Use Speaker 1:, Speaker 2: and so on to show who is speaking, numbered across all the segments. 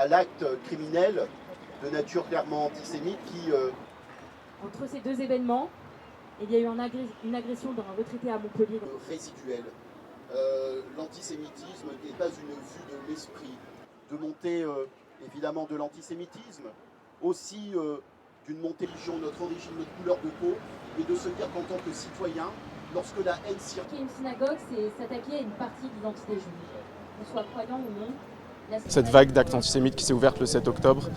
Speaker 1: à l'acte criminel de nature clairement antisémite qui...
Speaker 2: Entre ces deux événements, il y a eu une agression d'un retraité à Montpellier.
Speaker 1: Résiduel. L'antisémitisme n'est pas une vue de l'esprit. De montée évidemment de l'antisémitisme, aussi d'une montée de religion, notre origine, notre couleur de peau, et de se dire qu'en tant que citoyen, lorsque la haine circule...
Speaker 2: Une synagogue, c'est s'attaquer à une partie de l'identité juive, qu'on soit croyant ou non.
Speaker 3: Cette vague d'actes antisémites qui s'est ouverte le 7 octobre,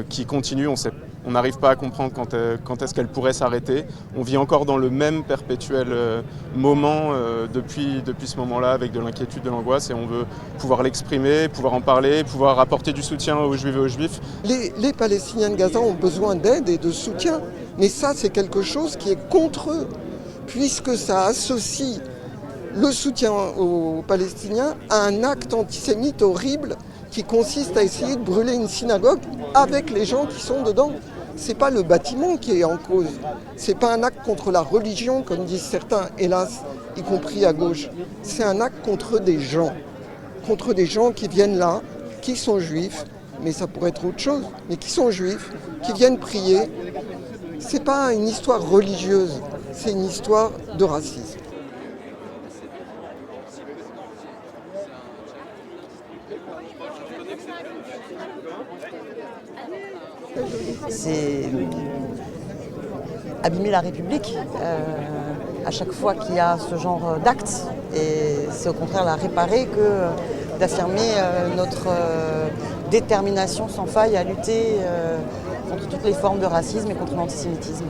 Speaker 3: qui continue, on n'arrive pas à comprendre quand est-ce qu'elle pourrait s'arrêter. On vit encore dans le même perpétuel moment depuis ce moment-là, avec de l'inquiétude, de l'angoisse, et on veut pouvoir l'exprimer, pouvoir en parler, pouvoir apporter du soutien aux Juifs et aux Juifs.
Speaker 4: Les Palestiniens de Gaza ont besoin d'aide et de soutien, mais ça c'est quelque chose qui est contre eux, puisque ça associe le soutien aux Palestiniens à un acte antisémite horrible qui consiste à essayer de brûler une synagogue avec les gens qui sont dedans. C'est pas le bâtiment qui est en cause. C'est pas un acte contre la religion, comme disent certains, hélas, y compris à gauche. C'est un acte contre des gens qui viennent là, qui sont juifs, mais ça pourrait être autre chose, mais qui sont juifs, qui viennent prier. C'est pas une histoire religieuse, c'est une histoire de racisme.
Speaker 5: C'est abîmer la République à chaque fois qu'il y a ce genre d'actes. Et c'est au contraire la réparer que d'affirmer notre détermination sans faille à lutter contre toutes les formes de racisme et contre l'antisémitisme.